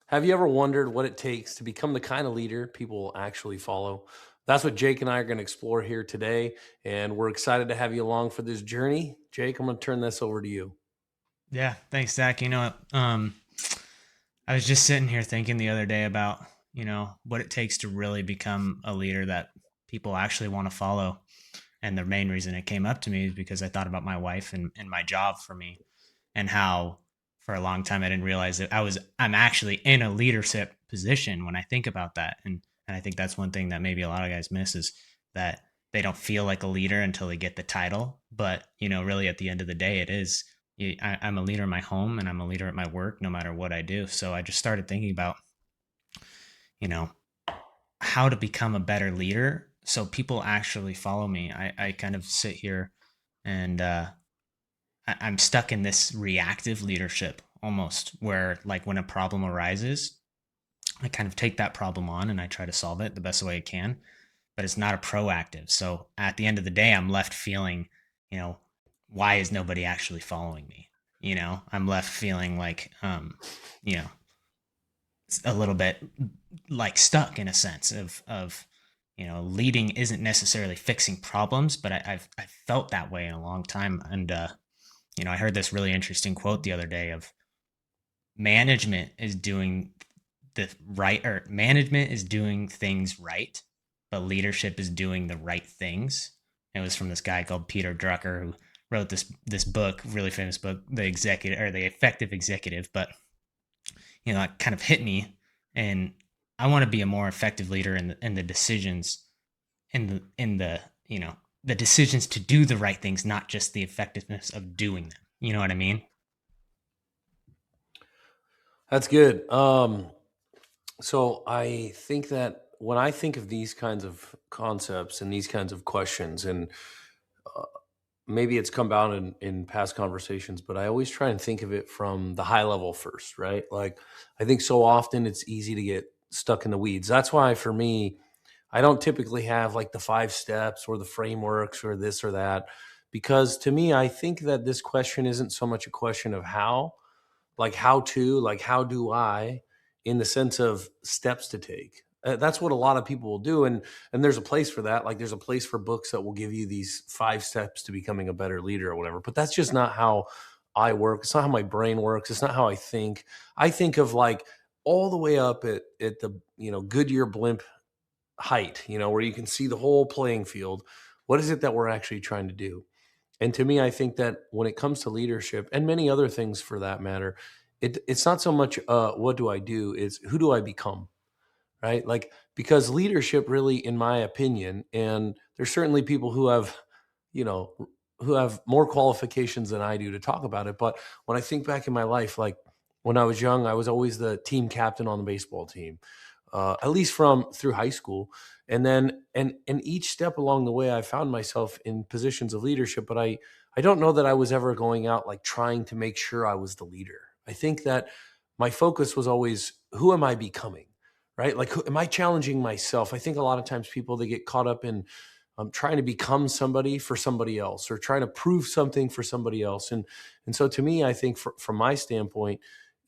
Have you ever wondered what it takes to become the kind of leader people will actually follow? That's what Jake and I are going to explore here today. And we're excited to have you along for this journey. Jake, I'm going to turn this over to you. Yeah, thanks, Zach. I was just sitting here thinking the other day about, what it takes to really become a leader that people actually want to follow. And the main reason it came up to me is because I thought about my wife and my job for me and how for a long time I didn't realize that I'm actually in a leadership position when I think about that. And I think that's one thing that maybe a lot of guys miss is that they don't feel like a leader until they get the title. But, really at the end of the day, it is I'm a leader in my home and I'm a leader at my work, no matter what I do. So I just started thinking about, you know, how to become a better leader so people actually follow me. I kind of sit here and I'm stuck in this reactive leadership almost where, like, when a problem arises, I kind of take that problem on and I try to solve it the best way I can, but it's not a proactive. So at the end of the day, I'm left feeling, you know, why is nobody actually following me? I'm left feeling like, you know, a little bit like stuck in a sense of leading isn't necessarily fixing problems, but I've felt that way in a long time. And I heard this really interesting quote the other day of management is doing the right, or management is doing things right, but leadership is doing the right things. It was from this guy called Peter Drucker who wrote this book, really famous book, The Executive or The Effective Executive. But it kind of hit me, and I want to be a more effective leader in the decisions, in the the decisions to do the right things, not just the effectiveness of doing them. You know what I mean? That's good. So I think that when I think of these kinds of concepts and these kinds of questions, and maybe it's come out in past conversations, but I always try and think of it from the high level first, right? Like, I think so often it's easy to get stuck in the weeds. That's why for me, I don't typically have like the five steps or the frameworks or this or that, because to me, I think that this question isn't so much a question of how, like how to, like how do I, in the sense of steps to take. That's what a lot of people will do, and there's a place for that. Like there's a place for books that will give you these five steps to becoming a better leader or whatever. But that's just not how I work. It's not how my brain works. It's not how I think. I think of like all the way up at the Goodyear blimp height, where you can see the whole playing field. What is it that we're actually trying to do? And to me, I think that when it comes to leadership and many other things for that matter, it's not so much what do I do, it's who do I become, right? Like, because leadership really, in my opinion, and there's certainly people you know, who have more qualifications than I do to talk about it. But when I think back in my life, like when I was young, I was always the team captain on the baseball team, at least from through high school. And then, and each step along the way, I found myself in positions of leadership, but I don't know that I was ever going out like trying to make sure I was the leader. I think that my focus was always, who am I becoming? Right? Like, who, am I challenging myself? I think a lot of times people, they get caught up in trying to become somebody for somebody else or trying to prove something for somebody else. And so to me, I think from my standpoint,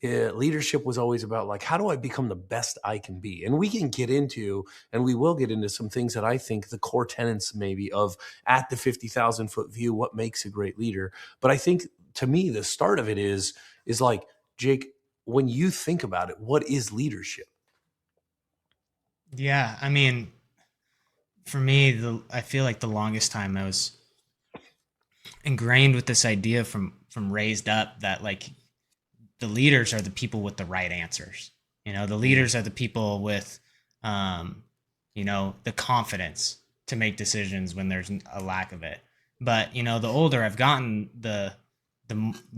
leadership was always about like, how do I become the best I can be? And we can get into, and we will get into some things that I think the core tenets maybe of at the 50,000 foot view, what makes a great leader. But I think to me, the start of it is like, Jake, when you think about it, what is leadership? Yeah, I mean, for me, I feel like the longest time I was ingrained with this idea from raised up that, like, the leaders are the people with the right answers. The Mm, leaders are the people with, um, the confidence to make decisions when there's a lack of it. But the older I've gotten, the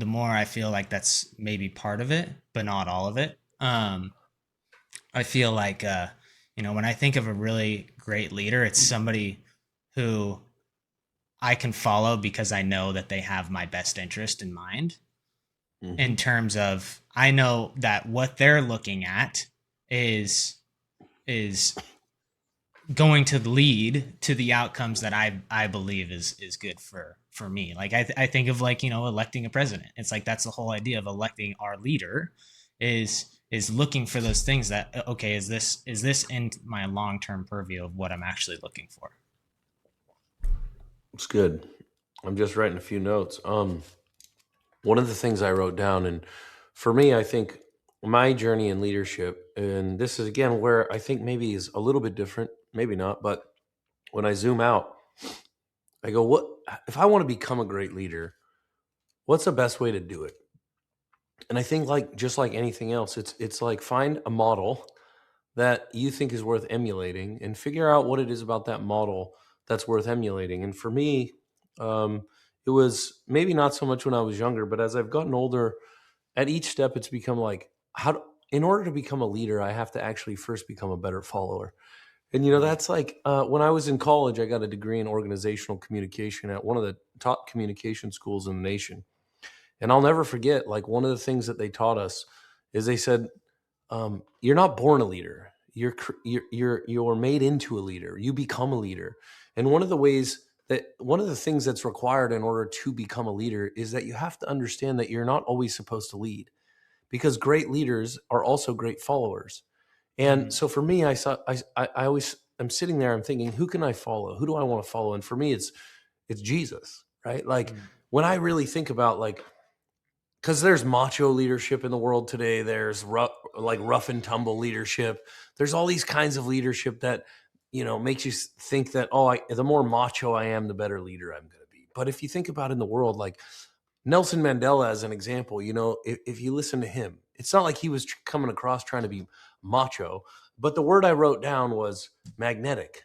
more I feel like that's maybe part of it, but not all of it. I feel like, when I think of a really great leader, it's somebody who I can follow because I know that they have my best interest in mind, in mhm. terms of I know that what they're looking at is is going to lead to the outcomes that I believe is good for me. Like I think of, like, electing a president. It's like that's the whole idea of electing our leader, is is looking for those things that, okay, is this in my long-term purview of what I'm actually looking for? It's good. I'm just writing a few notes. One of the things I wrote down, and for me, I think my journey in leadership, and this is again where I think maybe is a little bit different, maybe not, but when I zoom out, I go, what if I want to become a great leader? What's the best way to do it? And I think like just like anything else, it's like find a model that you think is worth emulating and figure out what it is about that model that's worth emulating. And for me, it was maybe not so much when I was younger, but as I've gotten older, at each step, it's become like in order to become a leader, I have to actually first become a better follower. And Mm, that's like when I was in college, I got a degree in organizational communication at one of the top communication schools in the nation. And I'll never forget, like one of the things that they taught us is they said, you're not born a leader. You're made into a leader. You become a leader. And one of the things that's required in order to become a leader is that you have to understand that you're not always supposed to lead, because great leaders are also great followers. And mm, so for me, I always I'm sitting there, I'm thinking, who can I follow? Who do I want to follow? And for me, it's Jesus, right? Like mm, when I really think about like because there's macho leadership in the world today. There's rough and tumble leadership. There's all these kinds of leadership that makes you think that the more macho I am, the better leader I'm going to be. But if you think about in the world, like Nelson Mandela as an example, if you listen to him, it's not like he was coming across trying to be macho, but the word I wrote down was magnetic,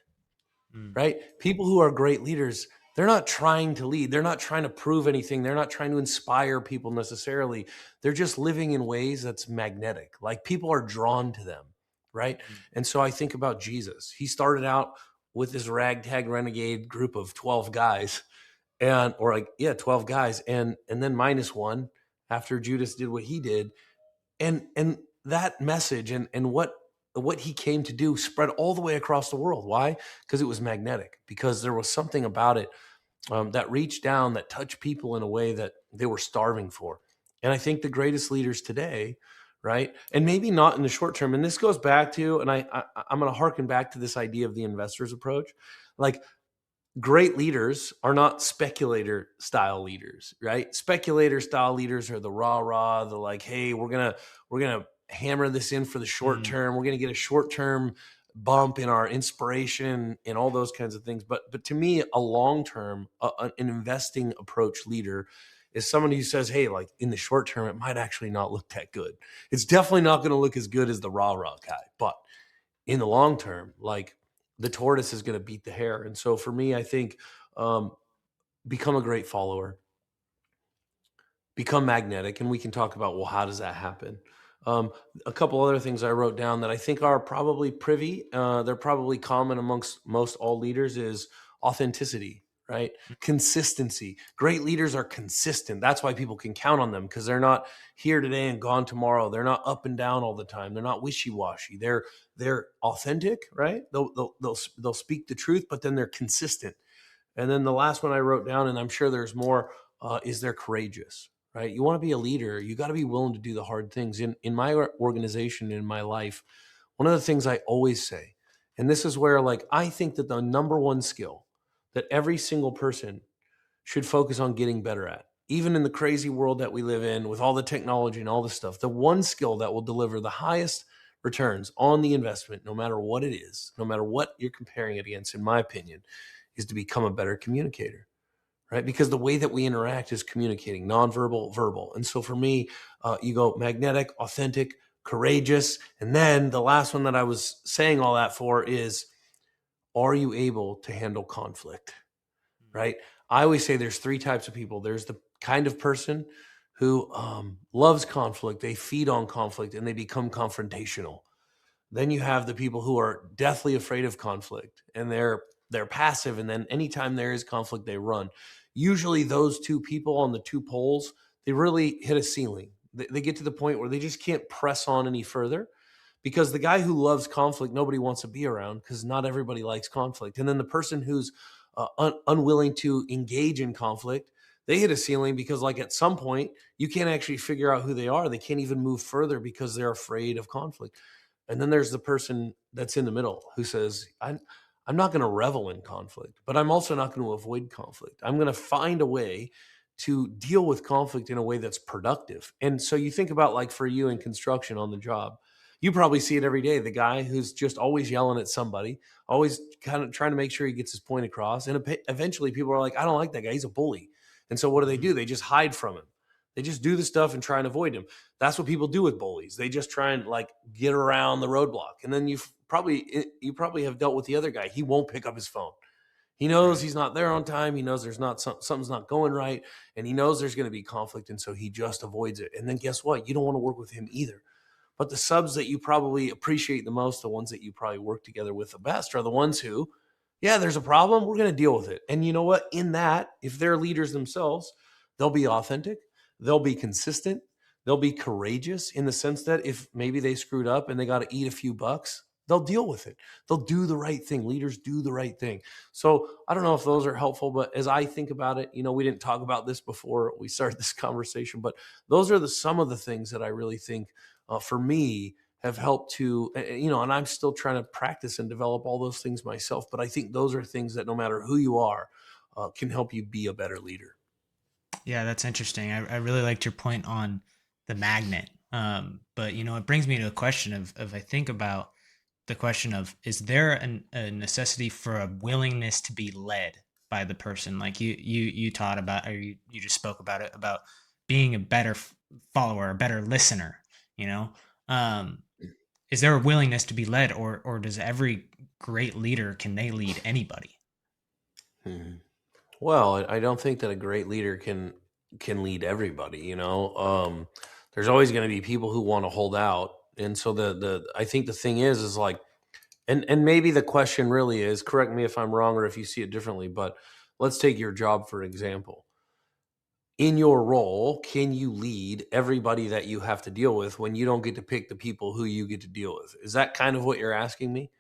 mm, right? People who are great leaders, they're not trying to lead. They're not trying to prove anything. They're not trying to inspire people necessarily. They're just living in ways that's magnetic. Like people are drawn to them, right? mm, And so I think about Jesus. He started out with this ragtag renegade group of 12 guys and or like yeah, 12 guys and then minus one after Judas did what he did, and that message and what he came to do spread all the way across the world. Why? Because it was magnetic, because there was something about it that reached down, that touched people in a way that they were starving for. And I think the greatest leaders today, right, and maybe not in the short term, and this goes back to, and I'm going to harken back to this idea of the investor's approach. Like great leaders are not speculator style leaders, right? Speculator style leaders are the rah, the like, hey, we're gonna hammer this in for the short mm, term. We're gonna get a short term bump in our inspiration and all those kinds of things. But to me, a long term, an investing approach leader is somebody who says, hey, like in the short term, it might actually not look that good. It's definitely not going to look as good as the rah guy, but in the long term, like the tortoise is going to beat the hare. And so for me, I think um, become a great follower, become magnetic, and we can talk about, well, how does that happen? Um, a couple other things I wrote down that I think are probably they're probably common amongst most all leaders is authenticity, right? Consistency. Great leaders are consistent. That's why people can count on them, because they're not here today and gone tomorrow. They're not up and down all the time. They're not wishy-washy. They're authentic, right? They'll speak the truth, but then they're consistent. And then the last one I wrote down, and I'm sure there's more, is they're courageous, right? You want to be a leader, you got to be willing to do the hard things. In my organization, in my life, one of the things I always say, and this is where like I think that the number one skill that every single person should focus on getting better at, even in the crazy world that we live in with all the technology and all this stuff, the one skill that will deliver the highest returns on the investment, no matter what it is, no matter what you're comparing it against, in my opinion, is to become a better communicator, right? Because the way that we interact is communicating, nonverbal, verbal. And so for me, you go magnetic, authentic, courageous. And then the last one that I was saying all that for is, are you able to handle conflict, right? I always say there's three types of people. There's the kind of person who loves conflict, they feed on conflict, and they become confrontational. Then you have the people who are deathly afraid of conflict, and they're passive, and then anytime there is conflict they run. Usually those two people on the two poles, they really hit a ceiling. They get to the point where they just can't press on any further, because the guy who loves conflict nobody wants to be around, because not everybody likes conflict. And then the person who's unwilling to engage in conflict, They hit a ceiling because, like, at some point, you can't actually figure out who they are. They can't even move further because they're afraid of conflict. And then there's the person that's in the middle who says, I'm not going to revel in conflict, but I'm also not going to avoid conflict. I'm going to find a way to deal with conflict in a way that's productive. And so you think about, like, for you in construction on the job, you probably see it every day. The guy who's just always yelling at somebody, always kind of trying to make sure he gets his point across. And eventually people are like, I don't like that guy. He's a bully. And so what do? They just hide from him. They just do the stuff and try and avoid him. That's what people do with bullies. They just try and, like, get around the roadblock. And then you probably have dealt with the other guy. He won't pick up his phone. He knows Right. he's not there on time. He knows there's not something's not going right, and he knows there's going to be conflict, and so he just avoids it. And then guess what? You don't want to work with him either. But the subs that you probably appreciate the most, the ones that you probably work together with the best, are the ones who, yeah, there's a problem. We're going to deal with it. And you know what? In that, if they're leaders themselves, they'll be authentic, they'll be consistent, they'll be courageous in the sense that if maybe they screwed up and they got to eat a few bucks, they'll deal with it. They'll do the right thing. Leaders do the right thing. So I don't know if those are helpful, but as I think about it, we didn't talk about this before we started this conversation, but those are some of the things that I really think, for me, have helped to, and I'm still trying to practice and develop all those things myself. But I think those are things that no matter who you are, can help you be a better leader. Yeah, that's interesting. I really liked your point on the magnet. But it brings me to a question of I think about the question of, is there a necessity for a willingness to be led by the person? Like you taught about, or you just spoke about it, about being a better follower, a better listener. You know, um, is there a willingness to be led, or does every great leader, can they lead anybody? Mhm. Well, I don't think that a great leader can lead everybody. There's always going to be people who want to hold out, and so the I think the thing is like, and maybe the question really is, correct me if I'm wrong or if you see it differently, but let's take your job for example. In your role, can you lead everybody that you have to deal with when you don't get to pick the people who you get to deal with? Is that kind of what you're asking me?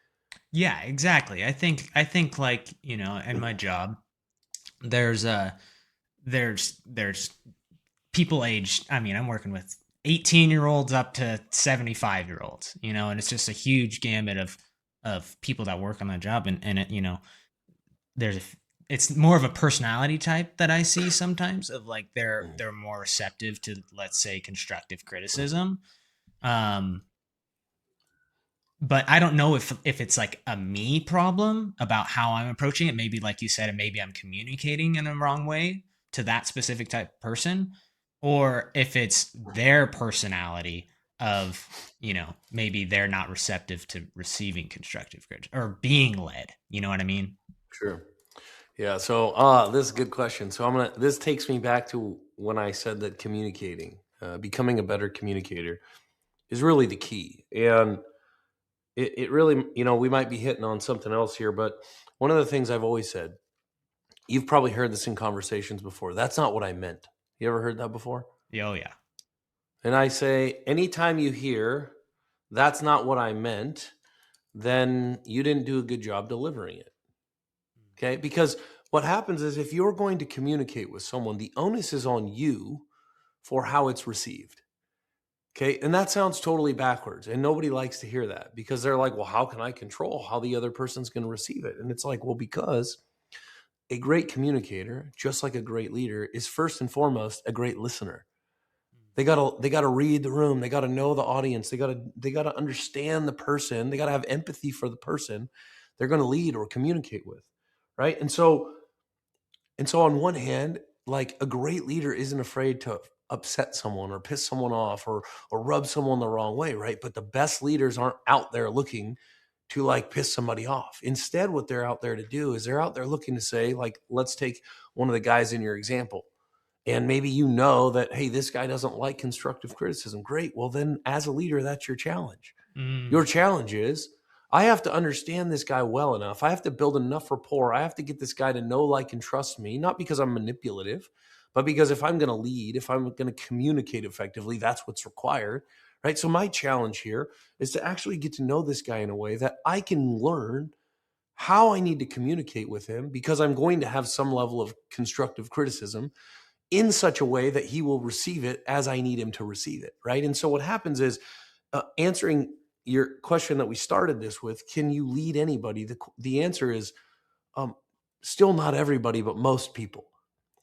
Yeah, exactly. I think like, in my job, there's there's people aged, I mean, I'm working with 18-year-olds up to 75-year-olds, and it's just a huge gamut of people that work on that job. And it, there's a, it's more of a personality type that I see sometimes, of like they're more receptive to, let's say, constructive criticism. Um but I don't know if it's like a me problem about how I'm approaching it. Maybe like you said, and maybe I'm communicating in a wrong way to that specific type of person, or if it's their personality of, maybe they're not receptive to receiving constructive criticism or being led. You know what I mean? Sure. Yeah. So, this is a good question. So, this takes me back to when I said that communicating, becoming a better communicator is really the key. And it really, we might be hitting on something else here, but one of the things I've always said, you've probably heard this in conversations before. That's not what I meant. You ever heard that before? Yeah, oh yeah. And I say, anytime you hear, that's not what I meant, then you didn't do a good job delivering it. Okay. Because what happens is, if you're going to communicate with someone, the onus is on you for how it's received. Okay. And that sounds totally backwards. And nobody likes to hear that because they're like, well, how can I control how the other person's going to receive it? And it's like, well, because a great communicator, just like a great leader, is first and foremost a great listener. They gotta read the room. They gotta know the audience. They gotta understand the person. They gotta have empathy for the person they're going to lead or communicate with, right? And so on one hand, like, a great leader isn't afraid to upset someone or piss someone off or rub someone the wrong way, right? But the best leaders aren't out there looking to, like, piss somebody off. Instead, what they're out there to do is they're out there looking to say, like, let's take one of the guys in your example. And maybe that, hey, this guy doesn't like constructive criticism. Great. Well, then as a leader, that's your challenge. Your Mm. challenge is, I have to understand this guy well enough. I have to build enough rapport. I have to get this guy to know, like, and trust me, not because I'm manipulative, but because if I'm going to lead, if I'm going to communicate effectively, that's what's required. Right. So my challenge here is to actually get to know this guy in a way that I can learn how I need to communicate with him, because I'm going to have some level of constructive criticism. in such a way that he will receive it as I need him to receive it, right? And so what happens is, answering your question that we started this with, can you lead anybody? The answer is, um, still not everybody, but most people.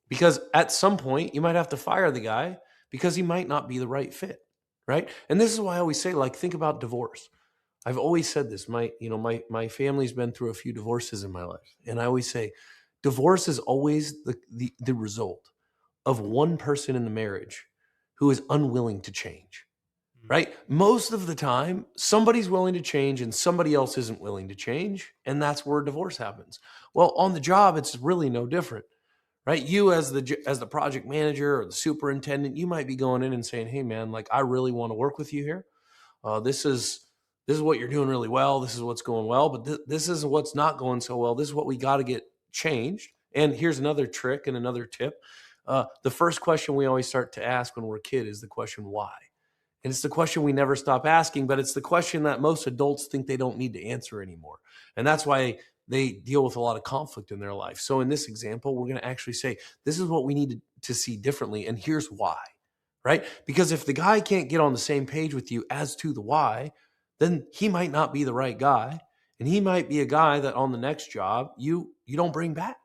Because at some point, you might have to fire the guy because he might not be the right fit, right? And this is why I always say, like, think about divorce. I've always said this. My family's been through a few divorces in my life, and I always say, divorce is always the result of one person in the marriage who is unwilling to change, right? Most of the time, somebody's willing to change and somebody else isn't willing to change, and that's where divorce happens. Well, on the job, it's really no different, right? You as the project manager or the superintendent, you might be going in and saying, "Hey, man, like I really want to work with you here. This is what you're doing really well. This is what's going well, but this is what's not going so well. This is what we got to get changed." And here's another trick and another tip. The first question we always start to ask when we're a kid is the question why. And it's the question we never stop asking, but it's the question that most adults think they don't need to answer anymore. And that's why they deal with a lot of conflict in their life. So in this example, we're going to actually say, this is what we need to see differently. And here's why, right? Because if the guy can't get on the same page with you as to the why, then he might not be the right guy. And he might be a guy that on the next job, you don't bring back,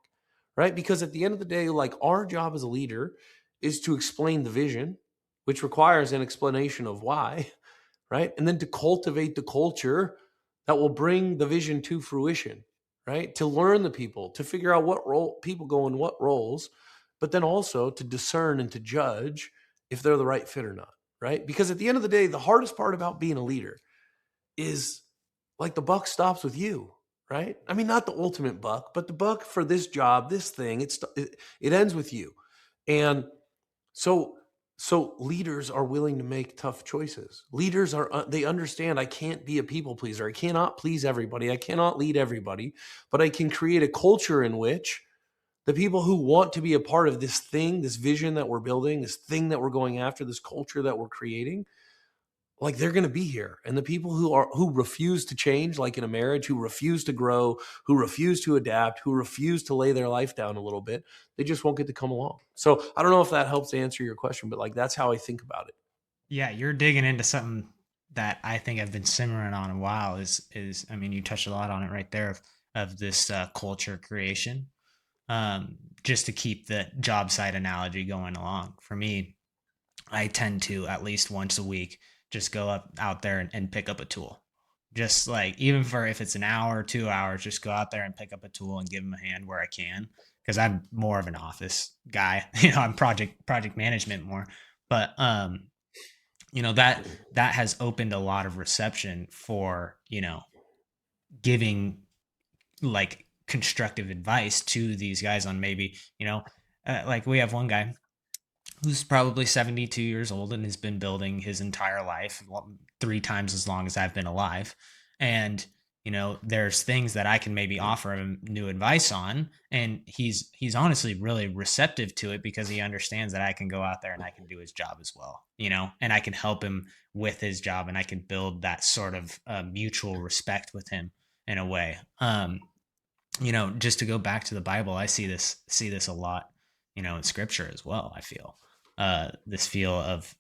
right? Because at the end of the day, like our job as a leader is to explain the vision, which requires an explanation of why, right? And then to cultivate the culture that will bring the vision to fruition, right? To learn the people, to figure out what role people go in what roles, but then also to discern and to judge if they're the right fit or not, right? Because at the end of the day, the hardest part about being a leader is like the buck stops with you, right? I mean, not the ultimate buck, but the buck for this job, this thing, it ends with you. And so leaders are willing to make tough choices. Leaders are they understand I can't be a people pleaser. I cannot please everybody. I cannot lead everybody, but I can create a culture in which the people who want to be a part of this thing, this vision that we're building, this thing that we're going after, this culture that we're creating, like they're going to be here. And the people who refuse to change, like in a marriage, who refuse to grow, who refuse to adapt, who refuse to lay their life down a little bit, they just won't get to come along. So I don't know if that helps answer your question, but like that's how I think about it. Yeah, you're digging into something that I think I've been simmering on a while. Is I mean, you touched a lot on it right there of this culture creation. Just to keep the job site analogy going along. For me, I tend to at least once a week just go up out there and pick up a tool. Just like even for if it's an hour, 2 hours, just go out there and pick up a tool and give them a hand where I can. Because I'm more of an office guy. I'm project management more. But that has opened a lot of reception for giving like constructive advice to these guys on maybe like we have one guy who's probably 72 years old and has been building his entire life, well, 3 times as long as I've been alive. And, there's things that I can maybe offer him new advice on. And he's honestly really receptive to it because he understands that I can go out there and I can do his job as well, and I can help him with his job and I can build that sort of mutual respect with him in a way. Just to go back to the Bible, I see this a lot, in scripture as well. I feel this feel of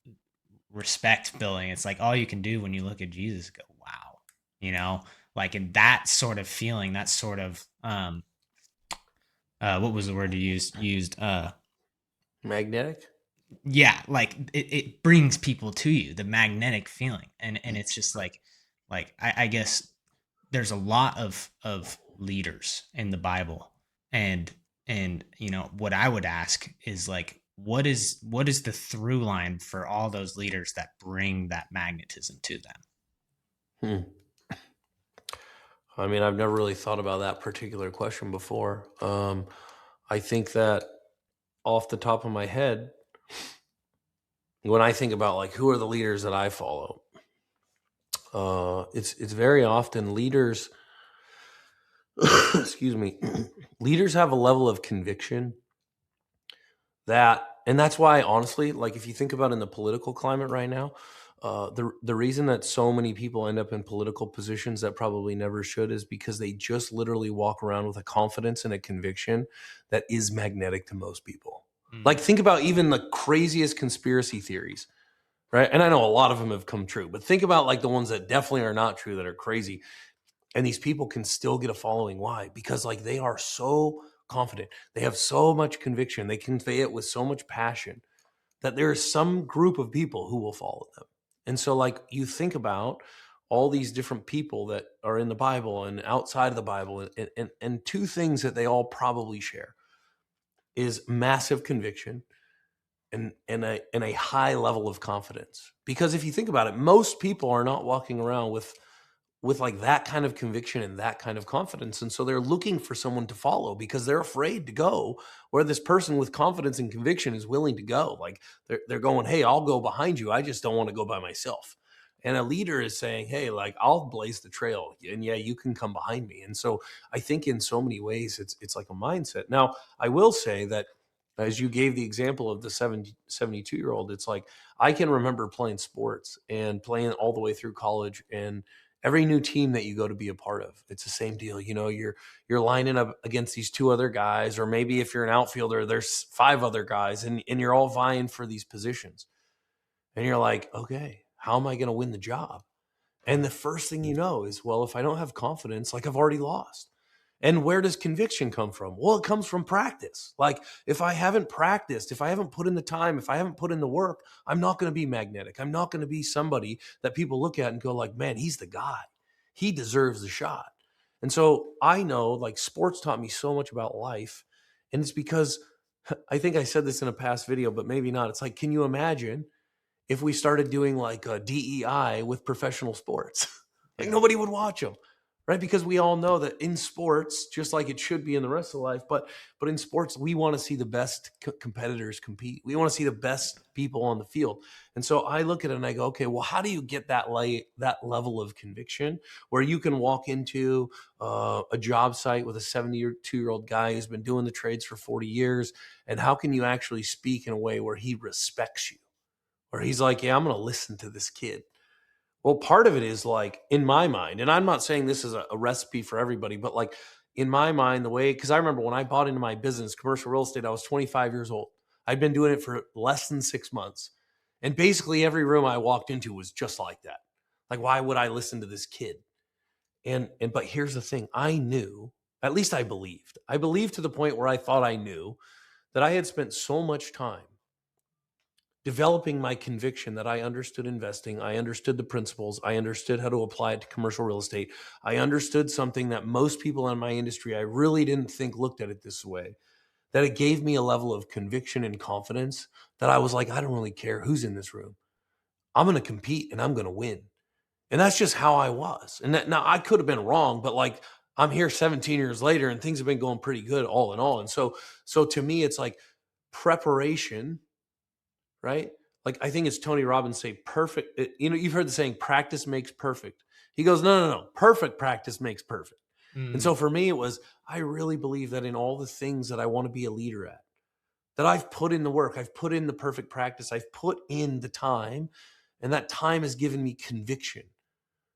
respect building. It's like all you can do when you look at Jesus, go, wow, like in that sort of feeling, that sort of what was the word you used Magnetic. yeah, like it brings people to you, the magnetic feeling, and it's just like I guess there's a lot of leaders in the Bible, and what I would ask is like what is the through line for all those leaders that bring that magnetism to them? Hmm. I mean, I've never really thought about that particular question before. I think that off the top of my head, when I think about like who are the leaders that I follow, it's very often leaders. Excuse me. Leaders have a level of conviction and that's why honestly, like if you think about in the political climate right now, the reason that so many people end up in political positions that probably never should is because they just literally walk around with a confidence and a conviction that is magnetic to most people. Like, Mm. think about even the craziest conspiracy theories, right? And I know a lot of them have come true, but think about like the ones that definitely are not true that are crazy. And these people can still get a following. Why? Because like they are so confident. They have so much conviction. They convey it with so much passion that there is some group of people who will follow them. And so, like, you think about all these different people that are in the Bible and outside of the Bible, and two things that they all probably share is massive conviction and a high level of confidence. Because if you think about it, most people are not walking around with like that kind of conviction and that kind of confidence. And so they're looking for someone to follow because they're afraid to go where this person with confidence and conviction is willing to go. Like they're going, hey, I'll go behind you. I just don't want to go by myself. And a leader is saying, hey, like I'll blaze the trail and yeah, you can come behind me. And so I think in so many ways it's like a mindset. Now, I will say that as you gave the example of the 72-year-old, it's like I can remember playing sports and playing all the way through college, and every new team that you go to be a part of, it's the same deal. You're lining up against these two other guys, or maybe if you're an outfielder, there's five other guys, and you're all vying for these positions. And you're like, okay, how am I going to win the job? And the first thing you know is, well, if I don't have confidence, like I've already lost. And where does conviction come from? Well, it comes from practice. Like if I haven't practiced, if I haven't put in the time, if I haven't put in the work, I'm not going to be magnetic. I'm not going to be somebody that people look at and go like, man, he's the guy. He deserves the shot. And so I know like sports taught me so much about life. And it's because I think I said this in a past video, but maybe not. It's like, can you imagine if we started doing like a DEI with professional sports? Like Yeah. nobody would watch them, right? Because we all know that in sports, just like it should be in the rest of life, but in sports, we want to see the best competitors compete. We want to see the best people on the field. And so I look at it and I go, okay, well, how do you get that level of conviction where you can walk into a job site with a 72-year-old guy who's been doing the trades for 40 years, and how can you actually speak in a way where he respects you? Where he's like, yeah, I'm going to listen to this kid. Well, part of it is like in my mind, and I'm not saying this is a recipe for everybody, but like in my mind, the way, because I remember when I bought into my business, commercial real estate, I was 25 years old. I'd been doing it for less than 6 months. And basically every room I walked into was just like that. Like, why would I listen to this kid? But here's the thing, I knew, at least I believed to the point where I thought I knew that I had spent so much time developing my conviction that I understood investing. I understood the principles. I understood how to apply it to commercial real estate. I understood something that most people in my industry, I really didn't think looked at it this way, that it gave me a level of conviction and confidence that I was like, I don't really care who's in this room. I'm going to compete and I'm going to win. And that's just how I was. And now I could have been wrong, but like I'm here 17 years later and things have been going pretty good all in all. And so to me, it's like preparation, right? Like I think it's Tony Robbins say perfect. You've heard the saying, practice makes perfect. He goes, no, no, no. Perfect practice makes perfect. And Mm. so for me, it was, I really believe that in all the things that I want to be a leader at, that I've put in the work, I've put in the perfect practice, I've put in the time, and that time has given me conviction.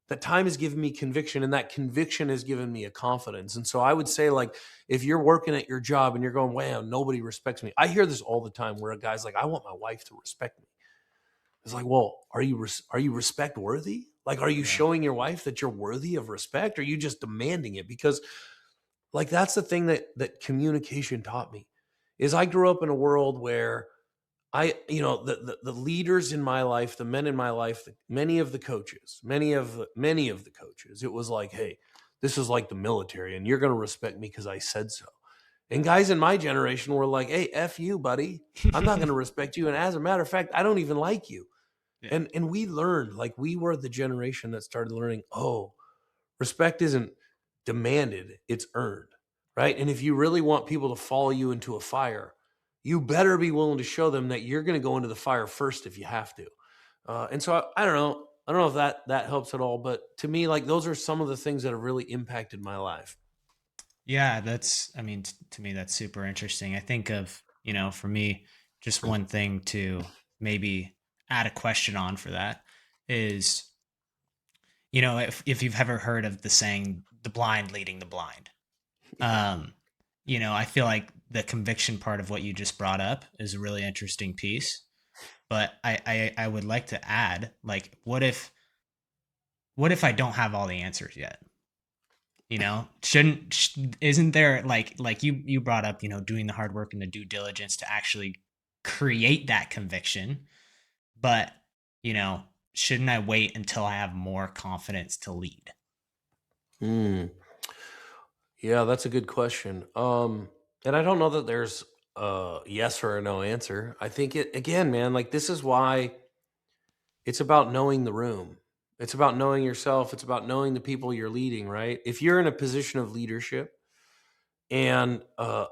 That time has given me conviction, and that conviction has given me a confidence. And so I would say, like, if you're working at your job and you're going, wow, nobody respects me. I hear this all the time where a guy's like, I want my wife to respect me. It's like, well, are you respect worthy? Like, are you Yeah. showing your wife that you're worthy of respect? Or are you just demanding it? Because like that's the thing that communication taught me is I grew up in a world where the leaders in my life, the men in my life, many of the coaches, many of the coaches, it was like, hey, this is like the military, and you're going to respect me because I said so. And guys in my generation were like, hey, f you, buddy. I'm not going to respect you, and as a matter of fact, I don't even like you. Yeah. And we learned, like we were the generation that started learning, oh, respect isn't demanded, it's earned, right? And if you really want people to follow you into a fire, you better be willing to show them that you're going to go into the fire first if you have to. And so I don't know. I don't know if that helps at all, but to me, like those are some of the things that have really impacted my life. Yeah, that's, I mean, to me, that's super interesting. I think of, for me, just one thing to maybe add a question on for that is, if you've ever heard of the saying, the blind leading the blind. Yeah. Um, I feel like the conviction part of what you just brought up is a really interesting piece. But I would like to add, like, what if I don't have all the answers yet? Isn't there, like you brought up, doing the hard work and the due diligence to actually create that conviction, but you know, shouldn't I wait until I have more confidence to lead? Hmm. Yeah, that's a good question. And I don't know that there's a yes or a no answer. I think it again, man, like this is why it's about knowing the room. It's about knowing yourself. It's about knowing the people you're leading, right? If you're in a position of leadership and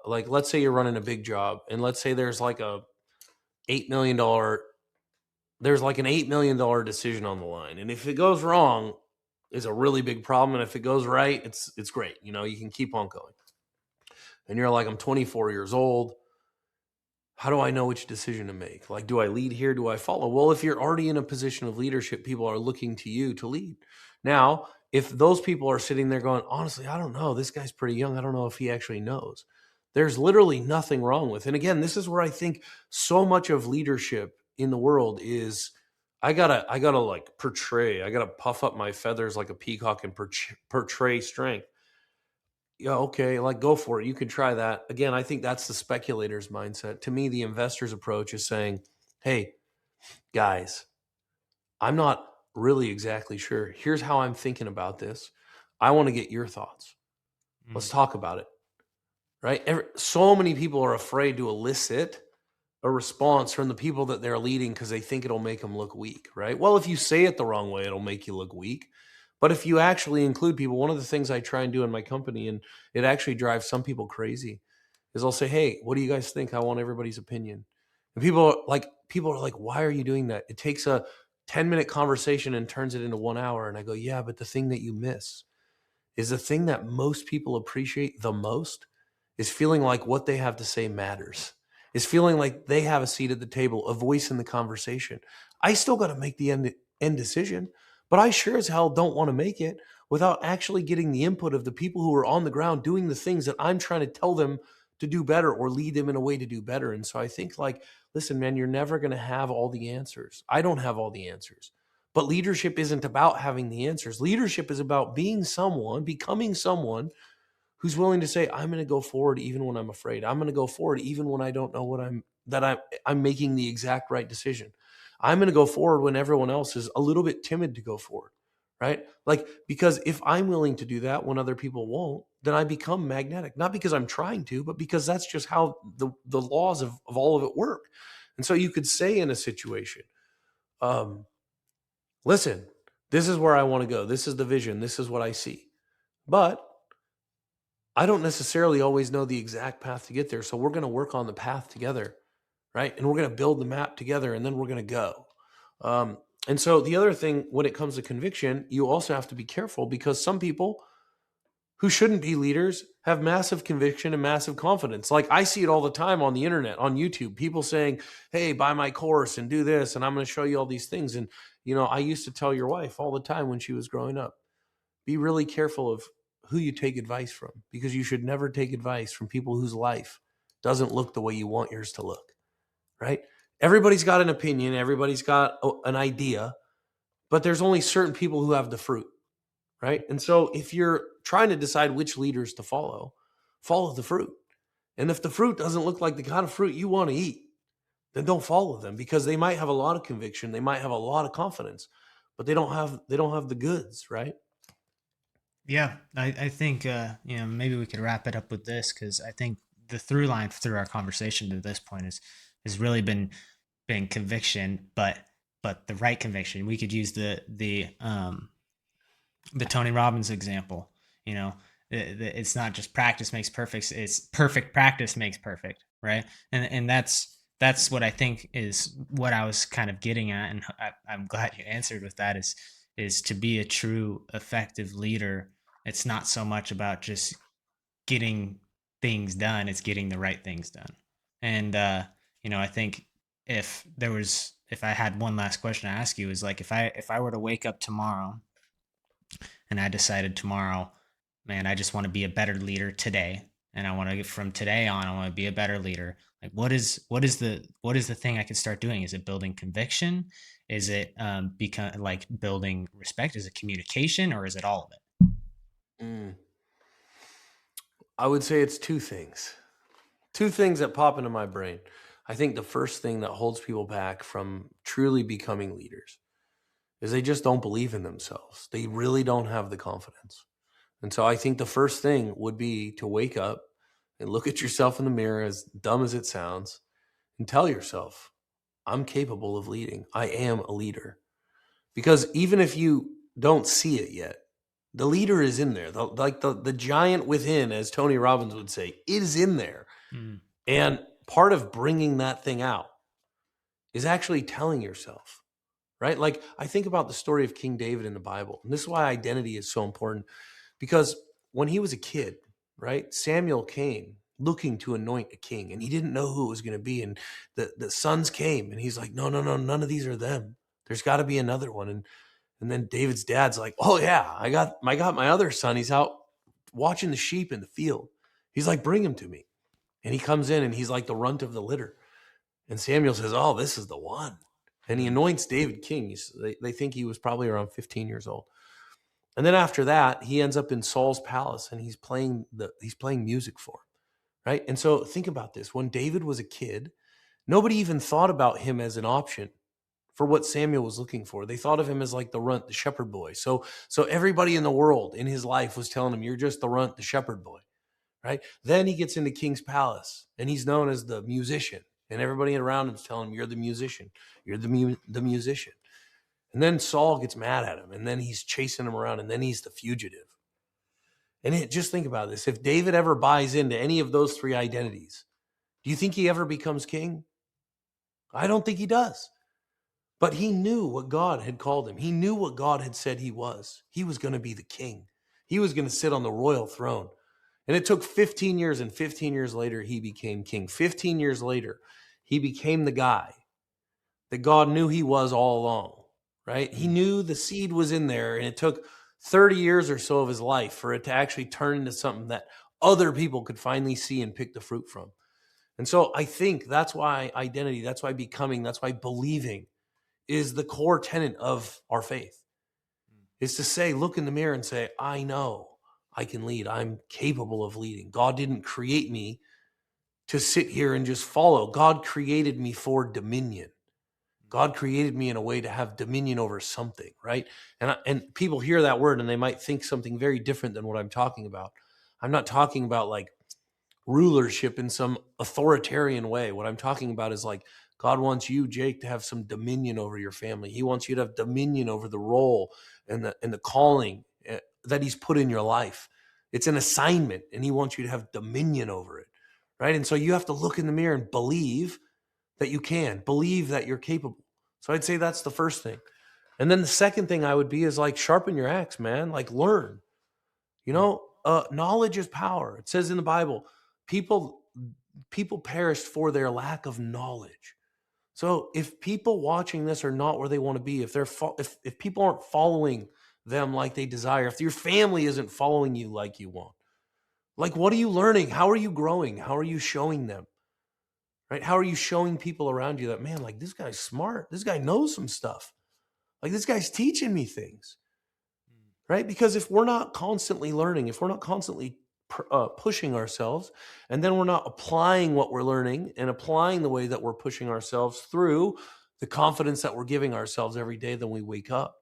like let's say you're running a big job and let's say $8 million there's like an $8 million decision on the line. And if it goes wrong, is a really big problem. And if it goes right, it's great. You know, you can keep on going. And you're like, I'm 24 years old. How do I know which decision to make? Like, do I lead here? Do I follow? Well, if you're already in a position of leadership, people are looking to you to lead. Now, if those people are sitting there going, honestly, I don't know, this guy's pretty young. I don't know if he actually knows. There's literally nothing wrong with. And again, this is where I think so much of leadership in the world is I gotta like portray, I gotta puff up my feathers like a peacock and portray strength. Yeah, okay, like go for it. You can try that. Again, I think that's the speculator's mindset. To me, the investor's approach is saying, "Hey, guys, I'm not really exactly sure. Here's how I'm thinking about this. I want to get your thoughts. Let's Mm. talk about it." Right? So many people are afraid to elicit a response from the people that they're leading because they think it'll make them look weak, right? Well, if you say it the wrong way, it'll make you look weak. But if you actually include people, one of the things I try and do in my company, and it actually drives some people crazy, is I'll say, "Hey, what do you guys think? I want everybody's opinion." And people are like, "Why are you doing that? It takes a 10-minute conversation and turns it into 1 hour." And I go, "Yeah, but the thing that you miss is the thing that most people appreciate the most is feeling like what they have to say matters, is feeling like they have a seat at the table, a voice in the conversation. I still got to make the end decision, but I sure as hell don't want to make it without actually getting the input of the people who are on the ground doing the things that I'm trying to tell them to do better or lead them in a way to do better." And so I think like, listen, man, you're never going to have all the answers. I don't have all the answers. But leadership isn't about having the answers. Leadership is about being someone, becoming someone who's willing to say, I'm going to go forward even when I'm afraid. I'm going to go forward even when I don't know I'm making the exact right decision. I'm going to go forward when everyone else is a little bit timid to go forward, right? Like, because if I'm willing to do that when other people won't, then I become magnetic, not because I'm trying to, but because that's just how the laws of all of it work. And so you could say in a situation, um, listen, this is where I want to go. This is the vision. This is what I see. But I don't necessarily always know the exact path to get there. So we're going to work on the path together, right? And we're going to build the map together and then we're going to go. Um, and so the other thing when it comes to conviction, you also have to be careful because some people who shouldn't be leaders have massive conviction and massive confidence. Like I see it all the time on the internet, on YouTube, people saying, "Hey, buy my course and do this, and I'm going to show you all these things." And, I used to tell your wife all the time when she was growing up, be really careful of who you take advice from because you should never take advice from people whose life doesn't look the way you want yours to look, right? Everybody's got an opinion, everybody's got an idea, but there's only certain people who have the fruit, right? And so if you're trying to decide which leaders to follow, follow the fruit. And if the fruit doesn't look like the kind of fruit you want to eat, then don't follow them because they might have a lot of conviction, they might have a lot of confidence, but they don't have the goods, right? Yeah, I think maybe we could wrap it up with this, because I think the through line through our conversation to this point is has really been conviction, but the right conviction. We could use the Tony Robbins example. You know, it's not just practice makes perfect; it's perfect practice makes perfect, right? And that's what I think is what I was kind of getting at, and I'm glad you answered with that. Is to be a true effective leader. It's not so much about just getting things done; it's getting the right things done. And I think if I had one last question to ask you, is like, if I were to wake up tomorrow and I decided tomorrow, man, I just want to be a better leader today. and I want to, from today on, I want to be a better leader. Like, what is the thing I can start doing? Is it building conviction? Is it become like building respect? Is it communication, or is it all of it? Mm. I would say it's two things. Two things that pop into my brain. I think the first thing that holds people back from truly becoming leaders is they just don't believe in themselves. They really don't have the confidence. And so I think the first thing would be to wake up and look at yourself in the mirror, as dumb as it sounds, and tell yourself, I'm capable of leading. I am a leader. Because even if you don't see it yet, the leader is in there. The giant within, as Tony Robbins would say, is in there. Mm, And part of bringing that thing out is actually telling yourself, right? Like I think about the story of King David in the Bible. And this is why identity is so important, because when he was a kid, right, Samuel came looking to anoint a king and he didn't know who it was going to be. And the sons came and he's like, no, no, no, none of these are them. There's got to be another one. And then David's dad's like, oh yeah, I got my other son. He's out watching the sheep in the field. He's like, bring him to me. And he comes in and he's like the runt of the litter. And Samuel says, oh, this is the one. And he mm, anoints David king. They think he was probably around 15 years old. And then after that, he ends up in Saul's palace and he's playing music for him, right? And so think about this. When David was a kid, nobody even thought about him as an option for what Samuel was looking for. They thought of him as like the runt, the shepherd boy. So everybody in the world in his life was telling him, you're just the runt, the shepherd boy, right? Then he gets into King's palace and he's known as the musician. And everybody around him's telling him, you're the musician. You're the musician. And then Saul gets mad at him and then he's chasing him around and then he's the fugitive. Just think about this. If David ever buys into any of those three identities, do you think he ever becomes king? I don't think he does. But he knew what God had called him. He knew what God had said he was. He was going to be the king. He was going to sit on the royal throne. And it took 15 years, and 15 years later, he became king. 15 years later, he became the guy that God knew he was all along, right? He mm. knew the seed was in there, and it took 30 years or so of his life for it to actually turn into something that other people could finally see and pick the fruit from. And so I think that's why identity, that's why becoming, that's why believing is the core tenet of our faith, is to say, look in the mirror and say, I know I can lead. I'm capable of leading. God didn't create me to sit here and just follow. God created me for dominion. God created me in a way to have dominion over something, right? And people hear that word and they might think something very different than what I'm talking about. I'm not talking about like rulership in some authoritarian way. What I'm talking about is like God wants you, Jake, to have some dominion over your family. He wants you to have dominion over the role and the calling that He's put in your life. It's an assignment, and He wants you to have dominion over it, right? And so you have to look in the mirror and believe that you can, believe that you're capable. So I'd say that's the first thing. And then the second thing I would be is like sharpen your axe, man. Like learn. Knowledge is power. It says in the Bible, people people perished for their lack of knowledge. So if people watching this are not where they want to be, if people aren't following them like they desire, if your family isn't following you like you want, like what are you learning? How are you growing? How are you showing them? Right? How are you showing people around you that, man, like this guy's smart. This guy knows some stuff. Like this guy's teaching me things, right? Because if we're not constantly learning, if we're not constantly pushing ourselves, and then we're not applying what we're learning and applying the way that we're pushing ourselves through the confidence that we're giving ourselves every day, then we wake up.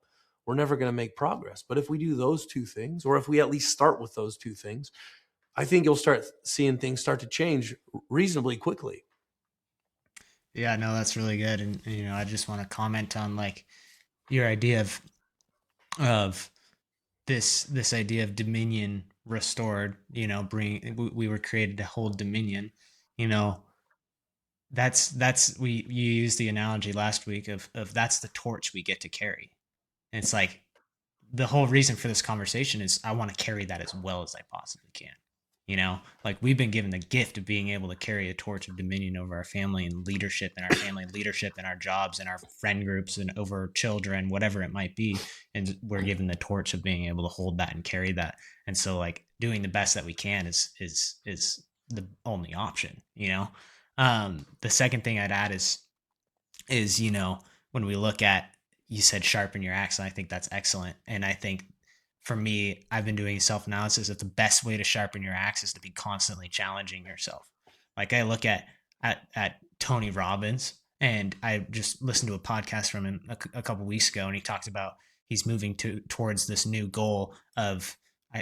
We're never going to make progress. But if we do those two things, or if we at least start with those two things, I think you'll start seeing things start to change reasonably quickly. Yeah, no, that's really good. And I just want to comment on like your idea of this idea of dominion restored. Bring we were created to hold dominion. You know, that's we you used the analogy last week of that's the torch we get to carry. And it's like the whole reason for this conversation is I want to carry that as well as I possibly can. Like we've been given the gift of being able to carry a torch of dominion over our family and leadership in our family, leadership in our jobs and our friend groups and over children, whatever it might be. And we're given the torch of being able to hold that and carry that. And so like doing the best that we can is the only option. The second thing I'd add is when we look at, you said sharpen your axe, and I think that's excellent. And I think for me, I've been doing self-analysis that the best way to sharpen your axe is to be constantly challenging yourself. Like I look at Tony Robbins, and I just listened to a podcast from him a couple weeks ago, and he talked about he's moving towards this new goal of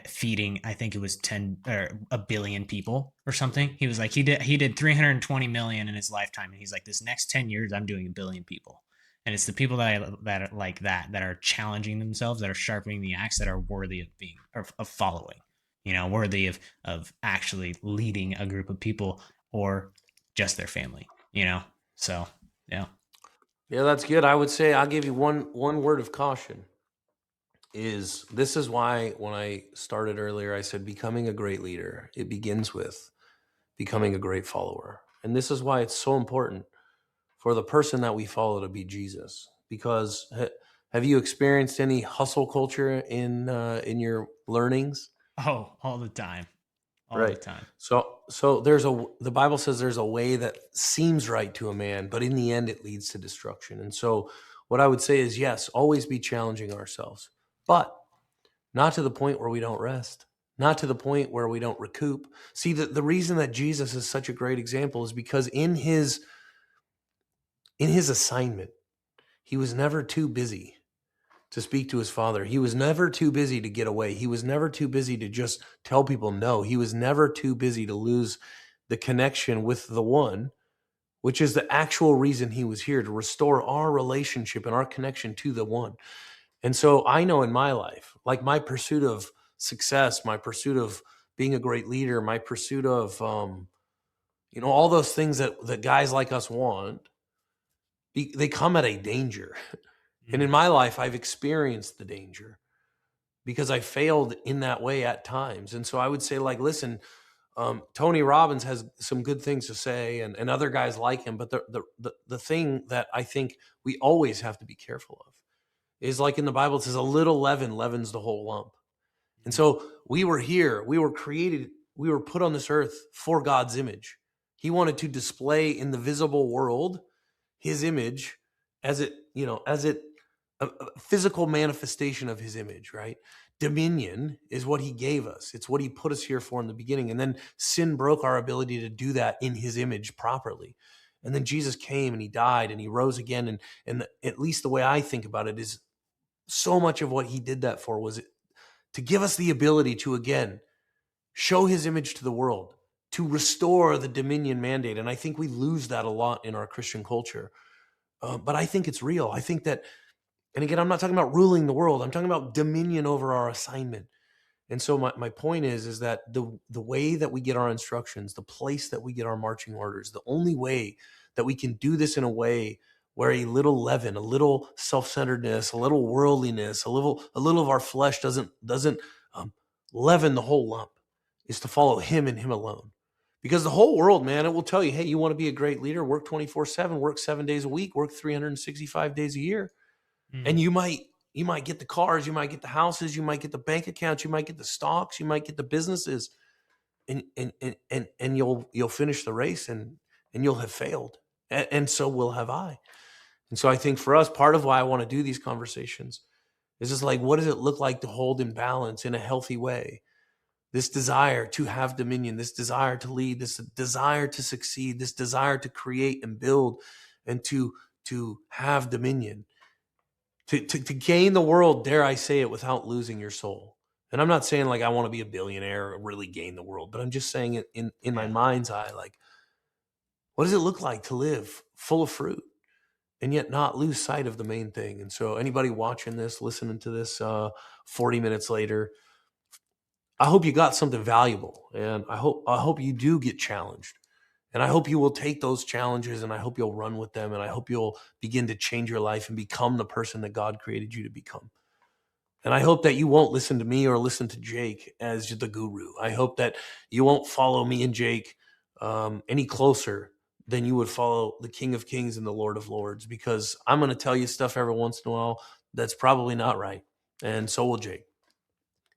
feeding, I think it was 10 or a billion people or something. He was like, he did 320 million in his lifetime. And he's like, this next 10 years, I'm doing a billion people. And it's the people that are like that are challenging themselves, that are sharpening the axe, that are worthy of being, of following, worthy of actually leading a group of people or just their family. So yeah. Yeah, that's good. I would say I'll give you one word of caution. Is this is why when I started earlier, I said becoming a great leader, it begins with becoming a great follower. And this is why it's so important for the person that we follow to be Jesus. Because have you experienced any hustle culture in your learnings? Oh, all the time. All the Right. time. So the Bible says there's a way that seems right to a man, but in the end it leads to destruction. And so what I would say is yes, always be challenging ourselves, but not to the point where we don't rest, not to the point where we don't recoup. See, the reason that Jesus is such a great example is because in his assignment, he was never too busy to speak to his father. He was never too busy to get away. He was never too busy to just tell people no. He was never too busy to lose the connection with the one, which is the actual reason he was here, to restore our relationship and our connection to the one. And so I know in my life, like my pursuit of success, my pursuit of being a great leader, my pursuit of all those things that guys like us want, they come at a danger. And in Mm. my life, I've experienced the danger because I failed in that way at times. And so I would say, like, listen, Tony Robbins has some good things to say, and other guys like him. But the thing that I think we always have to be careful of is, like in the Bible, it says a little leaven leavens the whole lump. And Mm. so we were here, we were created, we were put on this earth for God's image. He wanted to display in the visible world his image as a physical manifestation of his image, right? Dominion is what he gave us. It's what he put us here for in the beginning. And then sin broke our ability to do that in his image properly. And then Jesus came and he died and he rose again. And at least the way I think about it is, so much of what he did that for was to give us the ability to, again, show his image to the world, to restore the dominion mandate. And I think we lose that a lot in our Christian culture. But I think it's real. I think that, and again, I'm not talking about ruling the world. I'm talking about dominion over our assignment. And so my point is that the way that we get our instructions, the place that we get our marching orders, the only way that we can do this in a way where a little leaven, a little self-centeredness, a little worldliness, a little of our flesh doesn't leaven the whole lump, is to follow him and him alone. Because the whole world, man, it will tell you, hey, you want to be a great leader, work 24/7, work 7 days a week, work 365 days a year. And Mm. you might get the cars, you might get the houses, you might get the bank accounts, you might get the stocks, you might get the businesses, and you'll finish the race and you'll have failed. And so will have I. And so I think for us, part of why I want to do these conversations is just like, what does it look like to hold in balance in a healthy way? This desire to have dominion, this desire to lead, this desire to succeed, this desire to create and build and to have dominion, to gain the world, dare I say it, without losing your soul. And I'm not saying like I want to be a billionaire or really gain the world, but I'm just saying it in my Yeah. mind's eye, like, what does it look like to live full of fruit and yet not lose sight of the main thing? And so anybody watching this, listening to this 40 minutes later, I hope you got something valuable, and I hope you do get challenged. And I hope you will take those challenges and I hope you'll run with them and I hope you'll begin to change your life and become the person that God created you to become. And I hope that you won't listen to me or listen to Jake as the guru. I hope that you won't follow me and Jake any closer than you would follow the King of Kings and the Lord of Lords, because I'm going to tell you stuff every once in a while that's probably not right. And so will Jake.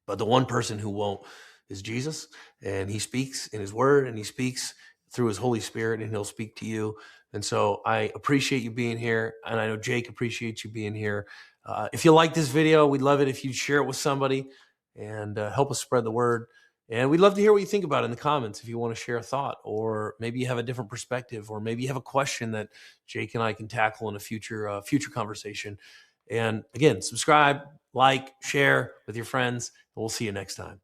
But the one person who won't is Jesus, and he speaks in his word, and he speaks through his Holy Spirit, and he'll speak to you. And so I appreciate you being here, and I know Jake appreciates you being here. If you like this video, we'd love it if you'd share it with somebody and help us spread the word. And we'd love to hear what you think about it in the comments if you want to share a thought, or maybe you have a different perspective, or maybe you have a question that Jake and I can tackle in a future conversation. And again, subscribe, like, share with your friends, and we'll see you next time.